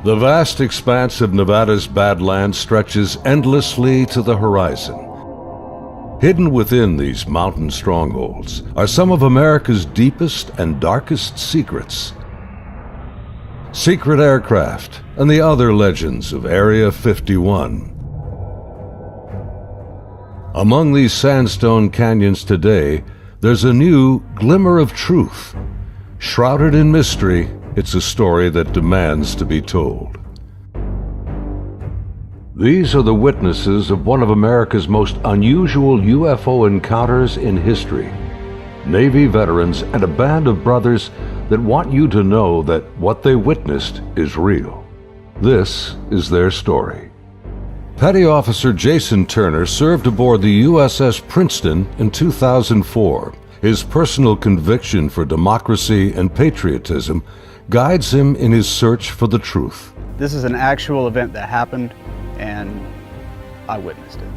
The vast expanse of Nevada's Badlands stretches endlessly to the horizon. Hidden within these mountain strongholds are some of America's deepest and darkest secrets. Secret aircraft and the other legends of Area 51. Among these sandstone canyons today, there's a new glimmer of truth. Shrouded in mystery, it's a story that demands to be told. These are the witnesses of one of America's most unusual UFO encounters in history. Navy veterans and a band of brothers that want you to know that what they witnessed is real. This is their story. Petty Officer Jason Turner served aboard the USS Princeton in 2004. His personal conviction for democracy and patriotism guides him in his search for the truth. This is an actual event that happened, and I witnessed it.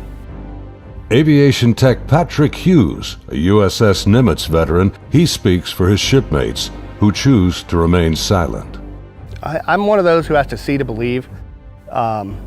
Aviation tech Patrick Hughes, a USS Nimitz veteran, he speaks for his shipmates who choose to remain silent. I'm one of those who has to see to believe, and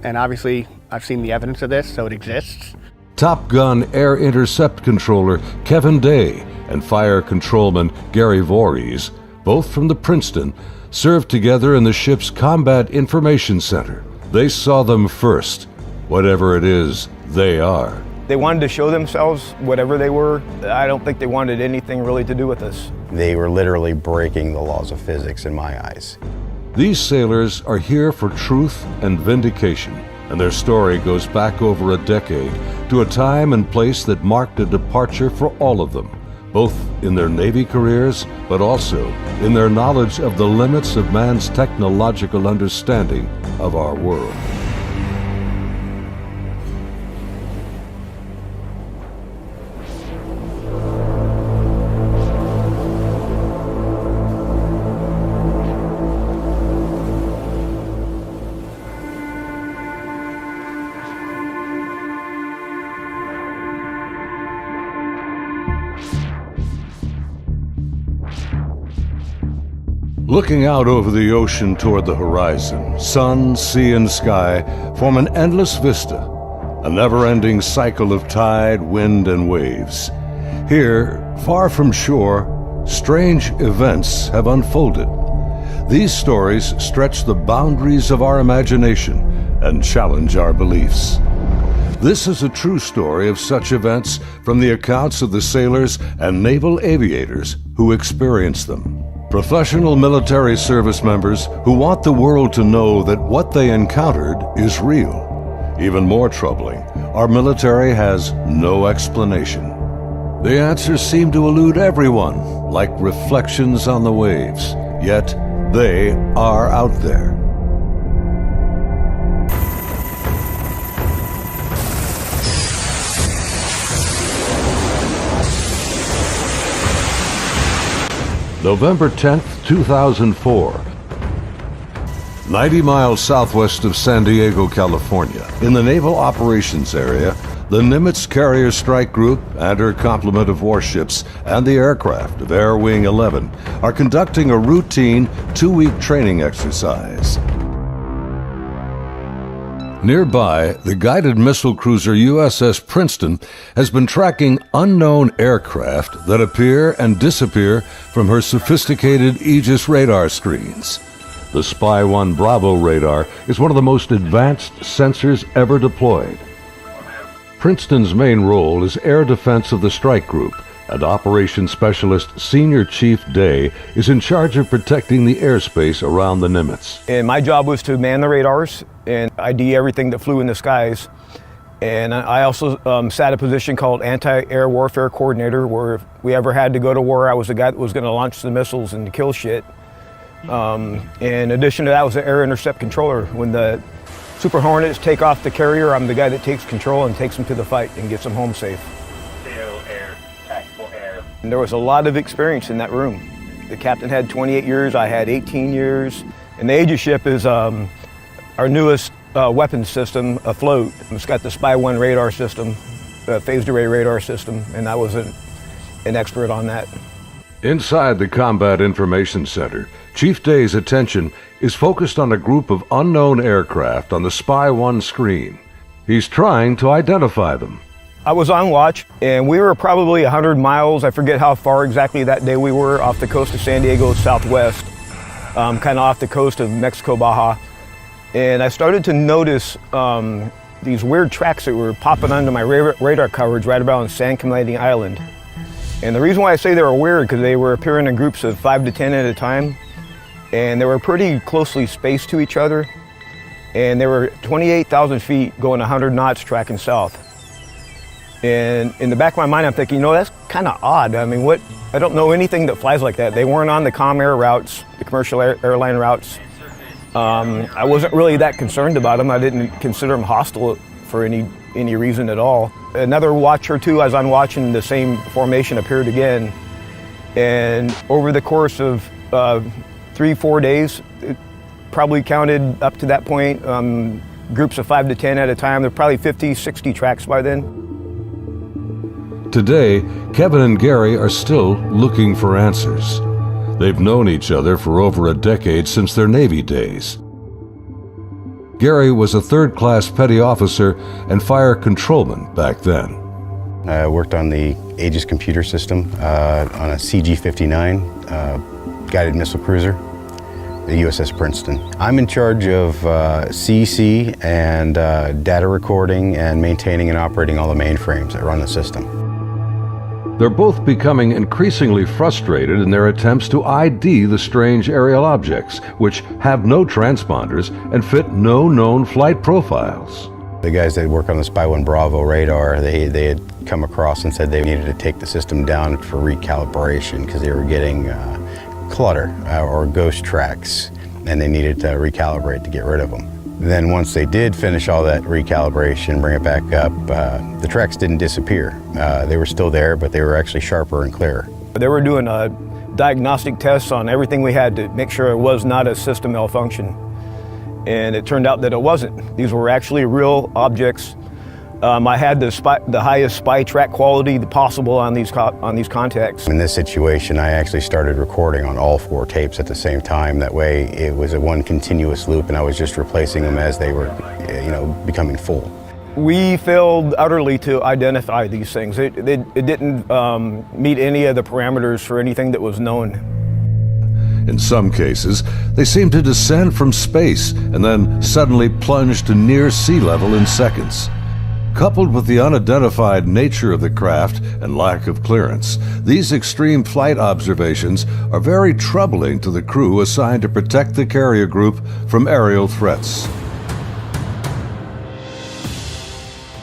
obviously I've seen the evidence of this, so it exists. Top Gun Air Intercept Controller Kevin Day and Fire Controlman Gary Voorhees, both from the Princeton, served together in the ship's Combat Information Center. They saw them first, whatever it is they are. They wanted to show themselves, whatever they were. I don't think they wanted anything really to do with us. They were literally breaking the laws of physics in my eyes. These sailors are here for truth and vindication, and their story goes back over a decade to a time and place that marked a departure for all of them, both in their Navy careers, but also in their knowledge of the limits of man's technological understanding of our world. Looking out over the ocean toward the horizon, sun, sea, and sky form an endless vista, a never-ending cycle of tide, wind, and waves. Here, far from shore, strange events have unfolded. These stories stretch the boundaries of our imagination and challenge our beliefs. This is a true story of such events from the accounts of the sailors and naval aviators who experienced them. Professional military service members who want the world to know that what they encountered is real. Even more troubling, our military has no explanation. The answers seem to elude everyone, like reflections on the waves, yet they are out there. November 10th, 2004. 90 miles southwest of San Diego, California, in the Naval Operations Area, the Nimitz Carrier Strike Group and her complement of warships and the aircraft of Air Wing 11 are conducting a routine 2-week training exercise. Nearby, the guided missile cruiser USS Princeton has been tracking unknown aircraft that appear and disappear from her sophisticated Aegis radar screens. The Spy 1 Bravo radar is one of the most advanced sensors ever deployed. Princeton's main role is air defense of the strike group, and Operations Specialist Senior Chief Day is in charge of protecting the airspace around the Nimitz. And my job was to man the radars and ID everything that flew in the skies. And I also sat a position called Anti-Air Warfare Coordinator, where if we ever had to go to war, I was the guy that was going to launch the missiles and kill shit. In addition to that, I was the Air Intercept Controller. When the Super Hornets take off the carrier, I'm the guy that takes control and takes them to the fight and gets them home safe. And there was a lot of experience in that room. The captain had 28 years, I had 18 years. And the Aegis ship is our newest weapons system afloat. It's got the Spy 1 radar system, phased array radar system, and I was an expert on that. Inside the Combat Information Center, Chief Day's attention is focused on a group of unknown aircraft on the Spy 1 screen. He's trying to identify them. I was on watch, and we were probably 100 miles, I forget how far exactly that day we were, off the coast of San Diego southwest, kind of off the coast of Mexico, Baja. And I started to notice these weird tracks that were popping onto my radar coverage right around San Clemente Island. And the reason why I say they were weird, because they were appearing in groups of 5 to 10 at a time, and they were pretty closely spaced to each other. And they were 28,000 feet going 100 knots tracking south. And in the back of my mind, I'm thinking, that's kind of odd. I mean, I don't know anything that flies like that. They weren't on the comm air routes, the commercial airline routes. I wasn't really that concerned about them. I didn't consider them hostile for any reason at all. Another watch or two, as I'm watching, the same formation appeared again. And over the course of 3-4 days, it probably counted up to that point, groups of 5 to 10 at a time. There were probably 50, 60 tracks by then. Today, Kevin and Gary are still looking for answers. They've known each other for over a decade since their Navy days. Gary was a third-class petty officer and fire controlman back then. I worked on the Aegis computer system on a CG-59 guided missile cruiser, the USS Princeton. I'm in charge of CEC and data recording and maintaining and operating all the mainframes that run the system. They're both becoming increasingly frustrated in their attempts to ID the strange aerial objects, which have no transponders and fit no known flight profiles. The guys that work on the Spy 1 Bravo radar, they had come across and said they needed to take the system down for recalibration because they were getting clutter or ghost tracks, and they needed to recalibrate to get rid of them. Then once they did finish all that recalibration, bring it back up, the tracks didn't disappear. They were still there, but they were actually sharper and clearer. They were doing diagnostic tests on everything we had to make sure it was not a system malfunction. And it turned out that it wasn't. These were actually real objects. I had the highest spy track quality possible on these contacts. In this situation, I actually started recording on all 4 tapes at the same time. That way, it was a one continuous loop, and I was just replacing them as they were, becoming full. We failed utterly to identify these things. It didn't meet any of the parameters for anything that was known. In some cases, they seem to descend from space and then suddenly plunge to near sea level in seconds. Coupled with the unidentified nature of the craft and lack of clearance, these extreme flight observations are very troubling to the crew assigned to protect the carrier group from aerial threats.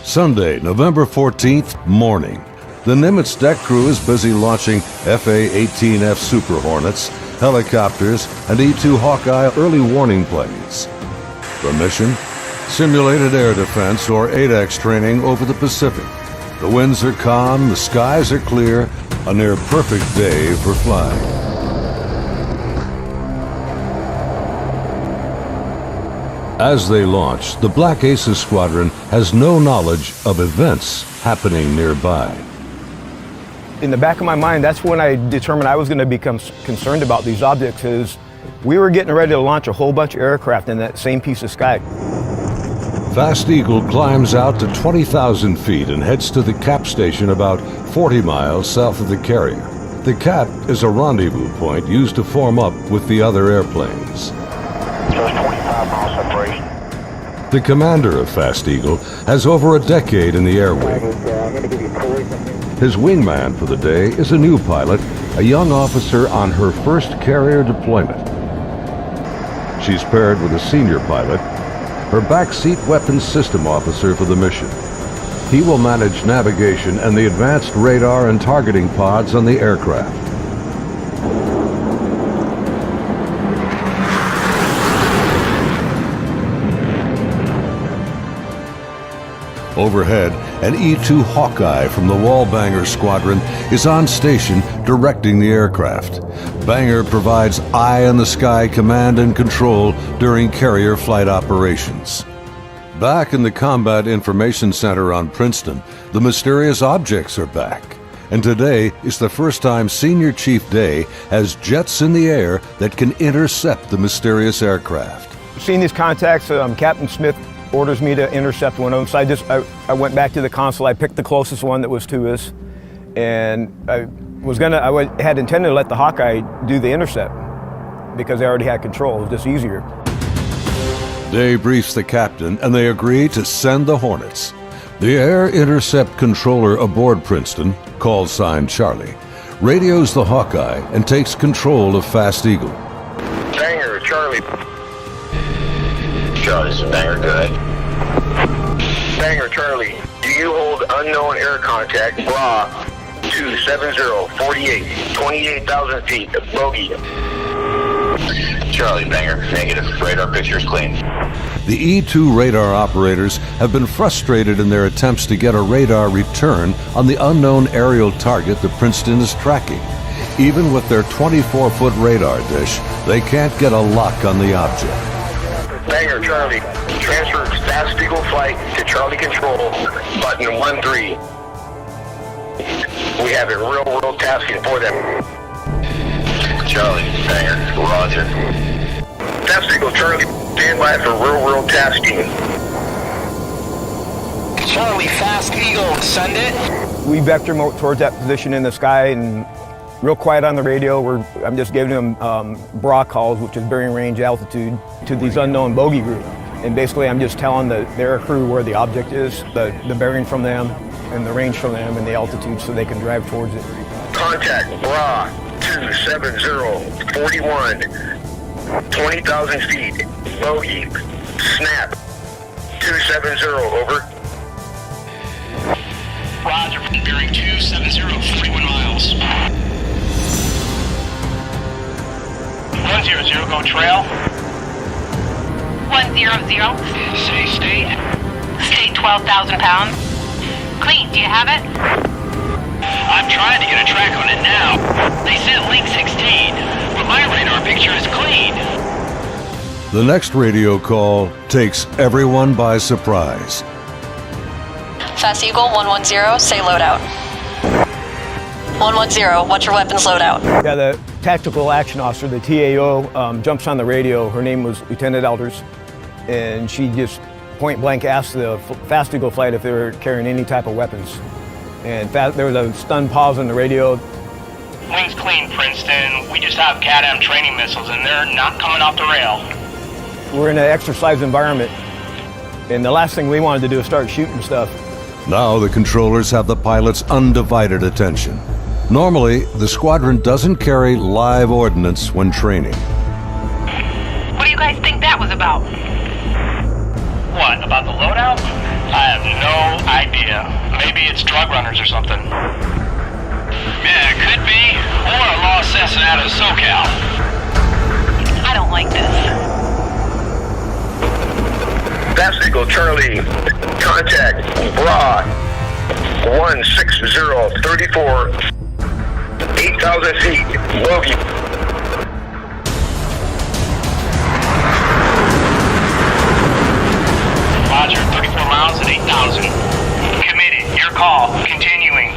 Sunday, November 14th, morning. The Nimitz deck crew is busy launching FA-18F Super Hornets, helicopters, and E-2 Hawkeye early warning planes. The mission? Simulated air defense, or ADEX training over the Pacific. The winds are calm, the skies are clear, a near perfect day for flying. As they launch, the Black Aces squadron has no knowledge of events happening nearby. In the back of my mind, that's when I determined I was going to become concerned about these objects, is we were getting ready to launch a whole bunch of aircraft in that same piece of sky. Fast Eagle climbs out to 20,000 feet and heads to the cap station about 40 miles south of the carrier. The cap is a rendezvous point used to form up with the other airplanes. Just 25 miles separation. The commander of Fast Eagle has over a decade in the air wing. His wingman for the day is a new pilot, a young officer on her first carrier deployment. She's paired with a senior pilot, her backseat weapons system officer for the mission. He will manage navigation and the advanced radar and targeting pods on the aircraft. Overhead, an E-2 Hawkeye from the Wallbanger Squadron is on station directing the aircraft. Banger provides eye-in-the-sky command and control during carrier flight operations. Back in the Combat Information Center on Princeton, the mysterious objects are back. And today is the first time Senior Chief Day has jets in the air that can intercept the mysterious aircraft. Seeing these contacts, Captain Smith orders me to intercept one of them. So I went back to the console. I picked the closest one that was to us, and I had intended to let the Hawkeye do the intercept because they already had control. It was just easier. Day briefs the captain, and they agree to send the Hornets. The air intercept controller aboard Princeton, call sign Charlie, radios the Hawkeye and takes control of Fast Eagle. Banger, Charlie. Charlie, this is Banger, good. Banger, Charlie. Do you hold unknown air contact, bra, 270-48, 28,000 feet, bogey. Charlie, Banger, negative. Radar picture is clean. The E-2 radar operators have been frustrated in their attempts to get a radar return on the unknown aerial target that Princeton is tracking. Even with their 24-foot radar dish, they can't get a lock on the object. Banger, Charlie. Transfer Fast Eagle flight to Charlie Control, button 13. We have a real-world tasking for them. Charlie, Banger, roger. Fast Eagle, Charlie, stand by for real-world tasking. Charlie, Fast Eagle, send it. We vector towards that position in the sky, and real quiet on the radio. I'm just giving them bra calls, which is bearing range altitude, to these unknown bogey group. And basically I'm just telling their crew where the object is, the bearing from them, and the range from them, and the altitude so they can drive towards it. Contact bra 270-41. 20,000 feet, bogey, snap, 270, over. Roger, bearing 270, 41 miles. 100, go trail. 100. Say state. State 12,000 pounds. Clean, do you have it? I'm trying to get a track on it now. They sent link 16, but my radar picture is clean. The next radio call takes everyone by surprise. Fast Eagle 110, say loadout. 110, what's your weapons loadout? Yeah, the tactical action officer, the TAO, jumps on the radio. Her name was Lieutenant Elders, and she just point blank asked the Fast Eagle flight if they were carrying any type of weapons. And there was a stunned pause on the radio. Wings clean, Princeton. We just have CAT-M training missiles, and they're not coming off the rail. We're in an exercise environment, and the last thing we wanted to do is start shooting stuff. Now the controllers have the pilot's undivided attention. Normally, the squadron doesn't carry live ordnance when training. What do you guys think that was about? What, about the loadout? I have no idea. Maybe it's drug runners or something. Yeah, it could be. Or a lost assassin out of SoCal. I don't like this. Fast Eagle, Charlie, contact bra 160-34, 8,000 feet, bogey. Roger, 34 miles at 8,000. Committed, your call, continuing.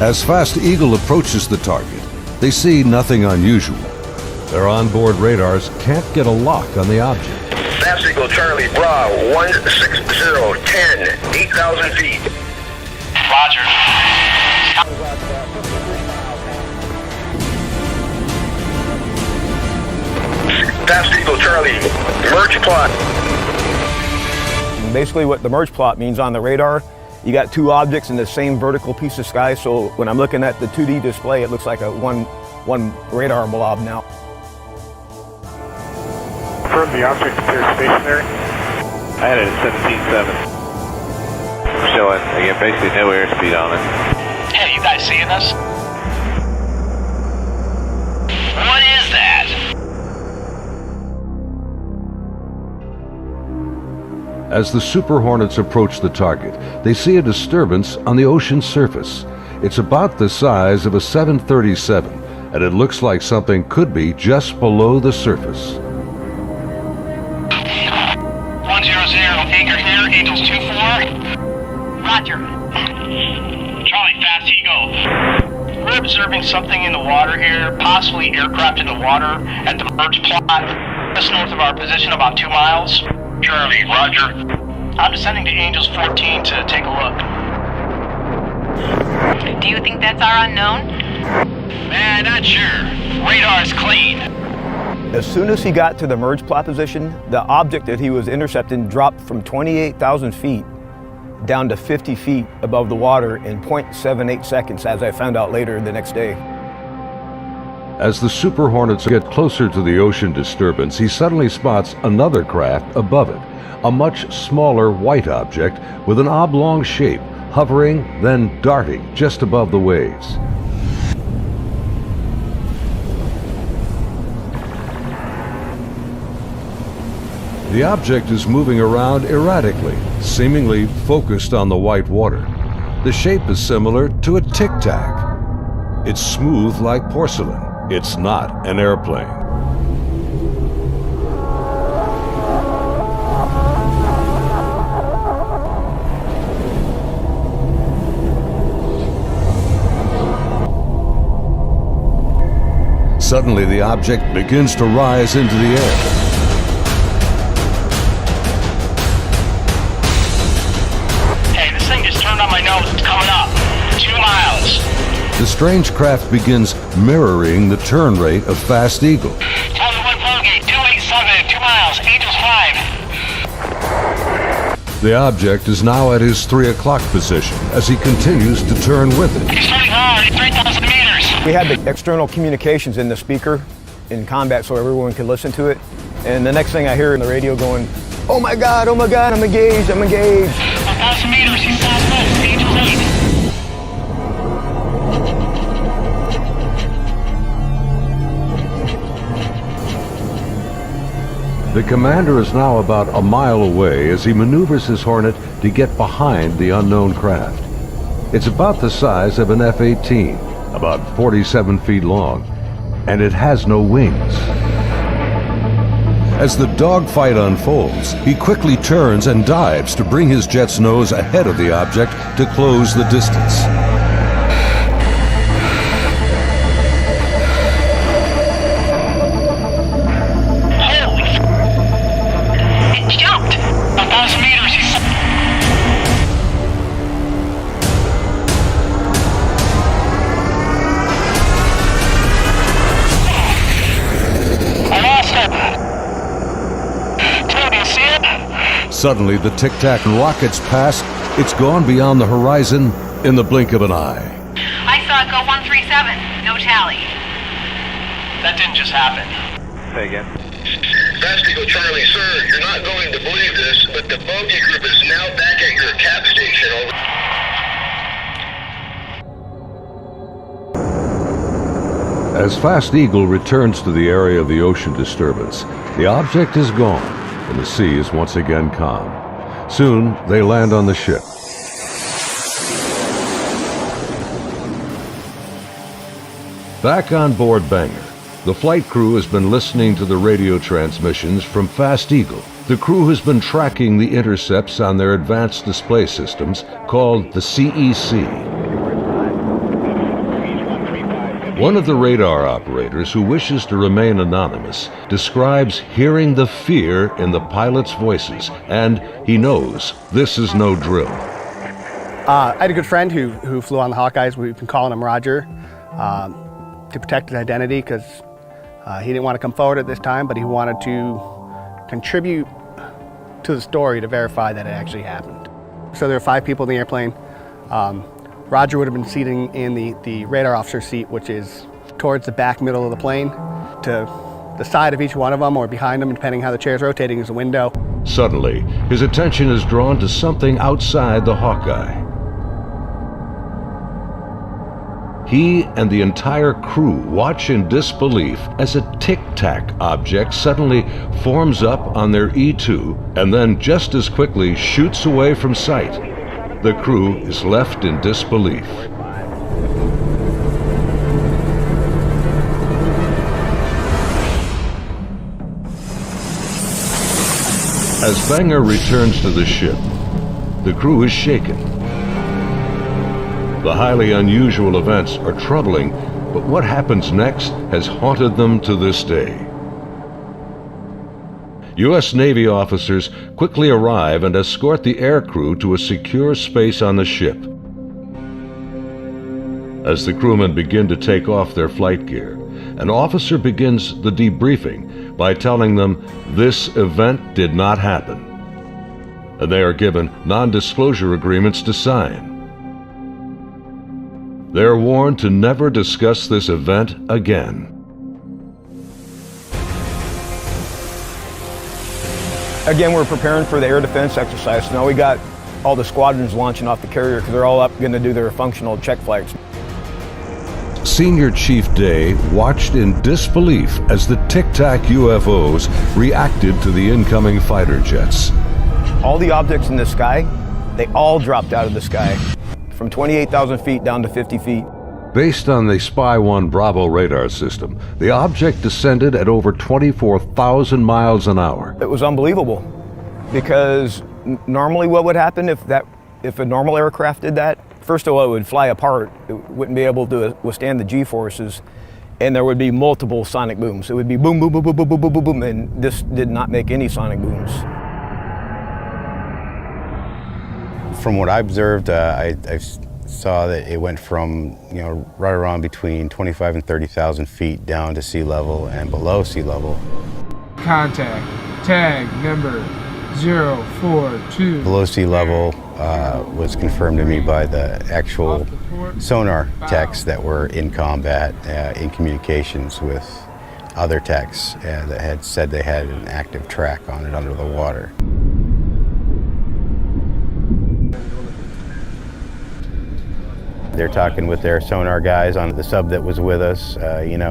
As Fast Eagle approaches the target, they see nothing unusual. Their onboard radars can't get a lock on the object. Fast Eagle, Charlie, bra 160-10, 8,000 feet. Roger. Fast Eagle, Charlie, merge plot. And basically what the merge plot means on the radar, you got two objects in the same vertical piece of sky, so when I'm looking at the 2D display, it looks like a one radar blob now. Confirm the object appears stationary. I had it at 17.7. Showing, again, basically no airspeed on it. Hey, you guys seeing us? What is that? As the Super Hornets approach the target, they see a disturbance on the ocean surface. It's about the size of a 737, and it looks like something could be just below the surface. 100, anchor here, Angels 24. Roger. We're observing something in the water here, possibly aircraft in the water at the merge plot, just north of our position, about 2 miles. Charlie, roger. I'm descending to Angels 14 to take a look. Do you think that's our unknown? Man, not sure. Radar's clean. As soon as he got to the merge plot position, the object that he was intercepting dropped from 28,000 feet down to 50 feet above the water in 0.78 seconds, as I found out later the next day. As the Super Hornets get closer to the ocean disturbance, he suddenly spots another craft above it, a much smaller white object with an oblong shape, hovering, then darting just above the waves. The object is moving around erratically, seemingly focused on the white water. The shape is similar to a tic-tac. It's smooth like porcelain. It's not an airplane. Suddenly, the object begins to rise into the air. It's coming up. 2 miles. The strange craft begins mirroring the turn rate of Fast Eagle. 1 gate, 287, 2 miles, Angels 5. The object is now at his 3 o'clock position as he continues to turn with it. He's turning hard, 3,000 meters. We had the external communications in the speaker in combat so everyone could listen to it. And the next thing I hear in the radio going, oh my God, I'm engaged, I'm engaged. 1,000 meters, he's southwest, Angels 8. The commander is now about a mile away as he maneuvers his Hornet to get behind the unknown craft. It's about the size of an F-18, about 47 feet long, and it has no wings. As the dogfight unfolds, he quickly turns and dives to bring his jet's nose ahead of the object to close the distance. Holy f***! It jumped! 1,000 meters, he's... I lost it! Suddenly, the tic-tac rockets past. It's gone beyond the horizon in the blink of an eye. I saw it go 137. No tally. That didn't just happen. Say again. Fast Eagle Charlie, sir, you're not going to believe this, but the bogey group is now back at your cap station. Over. As Fast Eagle returns to the area of the ocean disturbance, the object is gone, and the sea is once again calm. Soon, they land on the ship. Back on board Banger, the flight crew has been listening to the radio transmissions from Fast Eagle. The crew has been tracking the intercepts on their advanced display systems called the CEC. One of the radar operators, who wishes to remain anonymous, describes hearing the fear in the pilots' voices, and he knows this is no drill. I had a good friend who flew on the Hawkeyes. We've been calling him Roger to protect his identity because he didn't want to come forward at this time, but he wanted to contribute to the story to verify that it actually happened. So there were 5 people in the airplane. Roger would have been sitting in the radar officer seat, which is towards the back middle of the plane. To the side of each one of them or behind them, depending how the chair's rotating, is a window. Suddenly, his attention is drawn to something outside the Hawkeye. He and the entire crew watch in disbelief as a tic-tac object suddenly forms up on their E2 and then just as quickly shoots away from sight. The crew is left in disbelief. As Banger returns to the ship, the crew is shaken. The highly unusual events are troubling, but what happens next has haunted them to this day. U.S. Navy officers quickly arrive and escort the aircrew to a secure space on the ship. As the crewmen begin to take off their flight gear, an officer begins the debriefing by telling them this event did not happen, and they are given non-disclosure agreements to sign. They are warned to never discuss this event again. Again, we're preparing for the air defense exercise. So now we got all the squadrons launching off the carrier because they're all up going to do their functional check flights. Senior Chief Day watched in disbelief as the Tic Tac UFOs reacted to the incoming fighter jets. All the objects in the sky, they all dropped out of the sky from 28,000 feet down to 50 feet. Based on the Spy 1 Bravo radar system, the object descended at over 24,000 miles an hour. It was unbelievable because normally what would happen if a normal aircraft did that? First of all, it would fly apart. It wouldn't be able to withstand the G-forces, and there would be multiple sonic booms. It would be boom, boom, boom, boom, boom, boom, boom, boom, boom, and this did not make any sonic booms. From what I observed, I saw that it went from, right around between 25 and 30,000 feet down to sea level and below sea level. Contact, tag number 042. Below sea level was confirmed to me by the actual sonar techs that were in combat, in communications with other techs that had said they had an active track on it under the water. They're talking with their sonar guys on the sub that was with us, and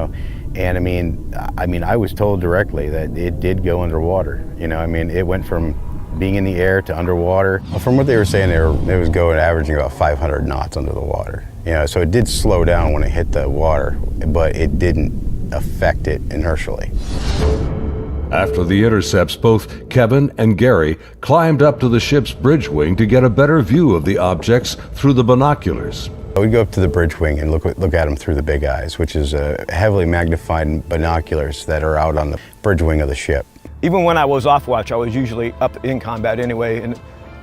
I was told directly that it did go underwater. It went from being in the air to underwater. From what they were saying, it was going averaging about 500 knots under the water. So it did slow down when it hit the water, but it didn't affect it inertially. After the intercepts, both Kevin and Gary climbed up to the ship's bridge wing to get a better view of the objects through the binoculars. We'd go up to the bridge wing and look at them through the big eyes, which is heavily magnified binoculars that are out on the bridge wing of the ship. Even when I was off watch, I was usually up in combat anyway, and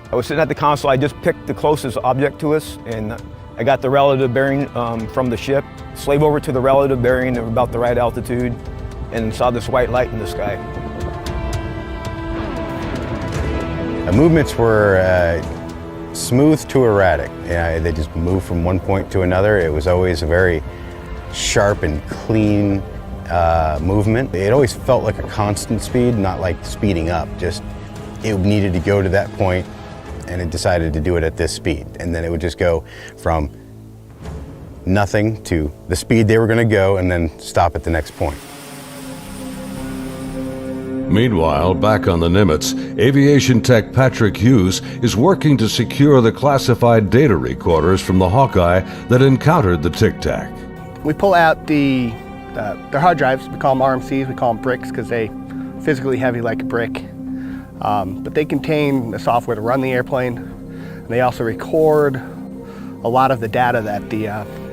I was sitting at the console. I just picked the closest object to us, and I got the relative bearing from the ship, slave over to the relative bearing at about the right altitude, and saw this white light in the sky. The movements were smooth to erratic. They just moved from one point to another. It was always a very sharp and clean movement. It always felt like a constant speed, not like speeding up. Just it needed to go to that point, and it decided to do it at this speed. And then it would just go from nothing to the speed they were going to go, and then stop at the next point. Meanwhile, back on the Nimitz, aviation tech Patrick Hughes is working to secure the classified data recorders from the Hawkeye that encountered the Tic Tac. We pull out their hard drives. We call them RMCs. We call them bricks because they physically heavy like a brick. But they contain the software to run the airplane. And they also record a lot of the data that the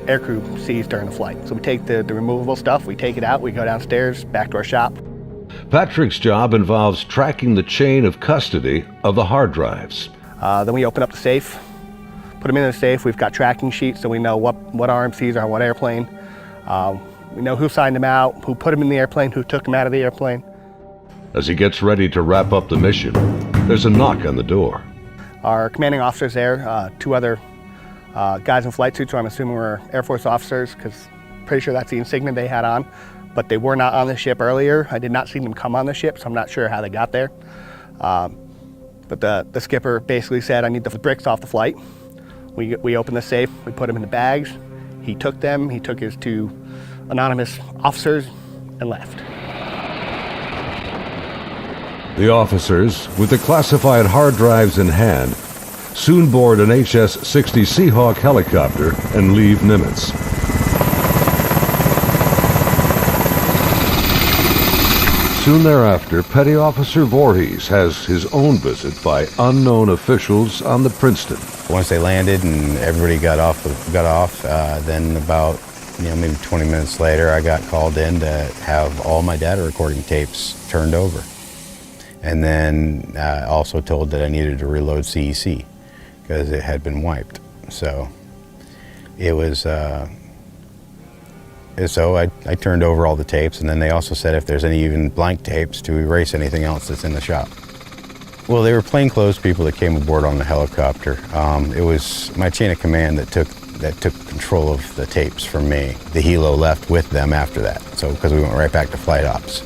aircrew sees during the flight. So we take the removable stuff, we take it out, we go downstairs, back to our shop. Patrick's job involves tracking the chain of custody of the hard drives. Then we open up the safe, put them in the safe. We've got tracking sheets so we know what RMCs are on what airplane. We know who signed them out, who put them in the airplane, who took them out of the airplane. As he gets ready to wrap up the mission, there's a knock on the door. Our commanding officer's there, two other guys in flight suits, so I'm assuming we're Air Force officers because I'm pretty sure that's the insignia they had on. But they were not on the ship earlier. I did not see them come on the ship, so I'm not sure how they got there. But the skipper basically said, I need the bricks off the flight. We opened the safe, we put them in the bags. He took them, he took his two anonymous officers and left. The officers, with the classified hard drives in hand, soon board an HS-60 Seahawk helicopter and leave Nimitz. Soon thereafter, Petty Officer Voorhees has his own visit by unknown officials on the Princeton. Once they landed and everybody got off, then about maybe 20 minutes later, I got called in to have all my data recording tapes turned over. And then also told that I needed to reload CEC because it had been wiped. So it was, so I turned over all the tapes, and then they also said if there's any even blank tapes to erase anything else that's in the shop. Well, they were plainclothes people that came aboard on the helicopter. It was my chain of command that took control of the tapes from me. The helo left with them after that, so because we went right back to flight ops.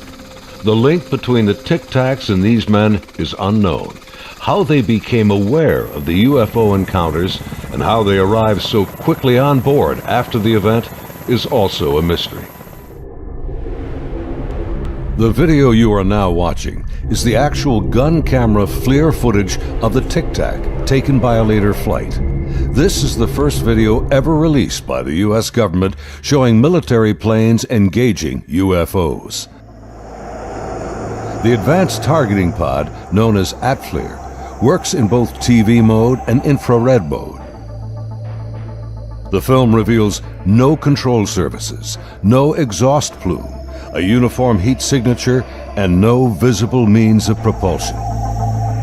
The link between the Tic Tacs and these men is unknown. How they became aware of the UFO encounters and how they arrived so quickly on board after the event is also a mystery. The video you are now watching is the actual gun camera FLIR footage of the Tic Tac taken by a later flight. This is the first video ever released by the U.S. government showing military planes engaging UFOs. The advanced targeting pod, known as ATFLIR, works in both TV mode and infrared mode. The film reveals no control surfaces, no exhaust plume, a uniform heat signature, and no visible means of propulsion.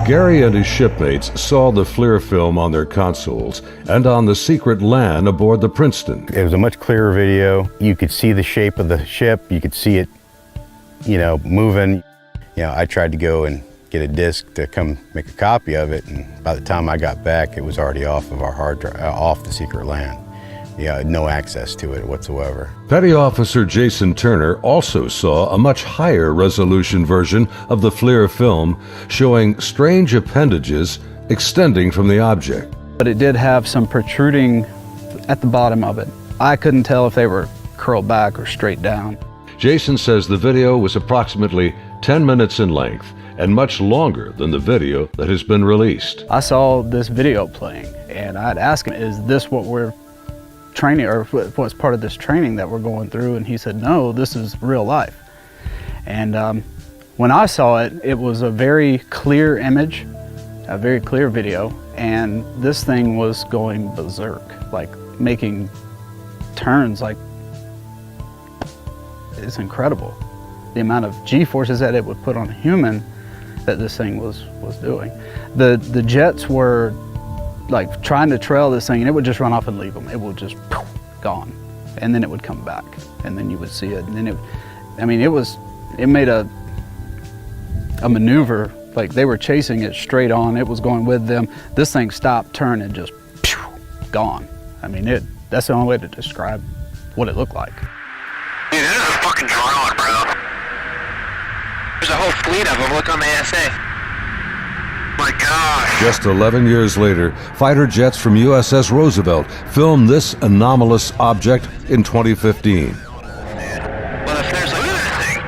Gary and his shipmates saw the FLIR film on their consoles and on the secret LAN aboard the Princeton. It was a much clearer video. You could see the shape of the ship. You could see it, moving. I tried to go and get a disc to come make a copy of it, and by the time I got back, it was already off of our hard drive, off the secret LAN. No access to it whatsoever. Petty Officer Jason Turner also saw a much higher resolution version of the FLIR film showing strange appendages extending from the object. But it did have some protruding at the bottom of it. I couldn't tell if they were curled back or straight down. Jason says the video was approximately 10 minutes in length and much longer than the video that has been released. I saw this video playing and I'd ask him, is this what we're training, or what's part of this training that we're going through? And he said, no, this is real life. And when I saw it, it was a very clear image, a very clear video, and this thing was going berserk, like making turns, like it's incredible. The amount of G-forces that it would put on a human that this thing was doing. The jets were like trying to trail this thing, and it would just run off and leave them. It would just gone, and then it would come back, and then you would see it, and then it made a maneuver, like they were chasing it straight on. It was going with them. This thing stopped, turned, and just gone. That's the only way to describe what it looked like. Dude, this is a fucking drone, bro. There's a whole fleet of them. Look on the ASA. My gosh. Just 11 years later, fighter jets from USS Roosevelt filmed this anomalous object in 2015. Well, if there's look at that thing.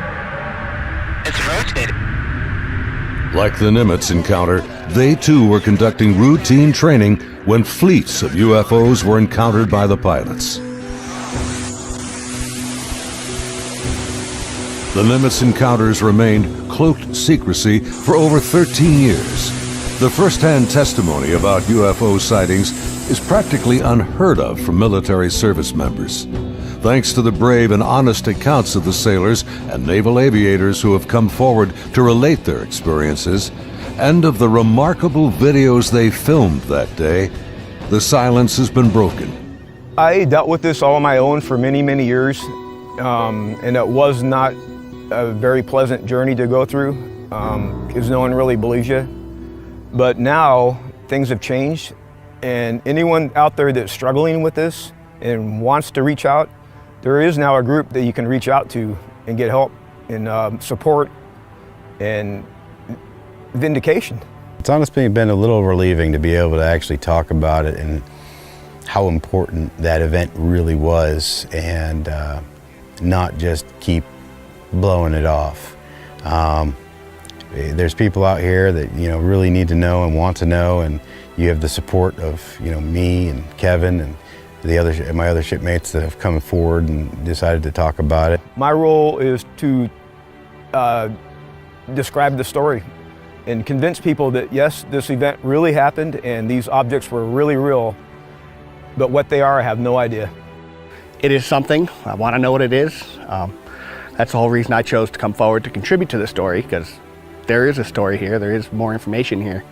It's rotating. Like the Nimitz encounter, they too were conducting routine training when fleets of UFOs were encountered by the pilots. The Nimitz encounters remained cloaked secrecy for over 13 years. The first-hand testimony about UFO sightings is practically unheard of from military service members. Thanks to the brave and honest accounts of the sailors and naval aviators who have come forward to relate their experiences, and of the remarkable videos they filmed that day, the silence has been broken. I dealt with this all on my own for many, many years, and it was not a very pleasant journey to go through, because no one really believes you. But now things have changed, and anyone out there that's struggling with this and wants to reach out, there is now a group that you can reach out to and get help and support and vindication. It's honestly been a little relieving to be able to actually talk about it and how important that event really was, and not just keep blowing it off. There's people out here that really need to know and want to know, and you have the support of me and Kevin and my other shipmates that have come forward and decided to talk about it. My role is to describe the story and convince people that yes, this event really happened and these objects were really real, but what they are, I have no idea. It is something. I want to know what it is. That's the whole reason I chose to come forward to contribute to the story, because there is a story here, there is more information here.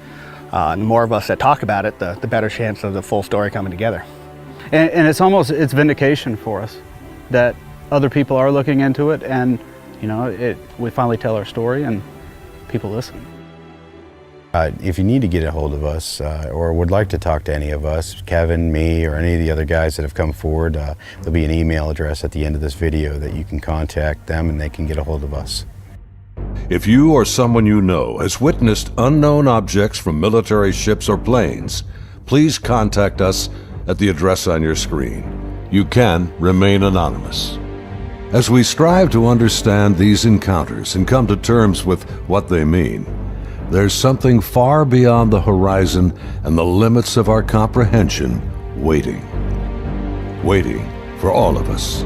And the more of us that talk about it, the better chance of the full story coming together. And it's vindication for us that other people are looking into it, and you know, we finally tell our story and people listen. If you need to get a hold of us or would like to talk to any of us, Kevin, me, or any of the other guys that have come forward, there'll be an email address at the end of this video that you can contact them and they can get a hold of us. If you or someone you know has witnessed unknown objects from military ships or planes, please contact us at the address on your screen. You can remain anonymous. As we strive to understand these encounters and come to terms with what they mean, there's something far beyond the horizon and the limits of our comprehension waiting for all of us.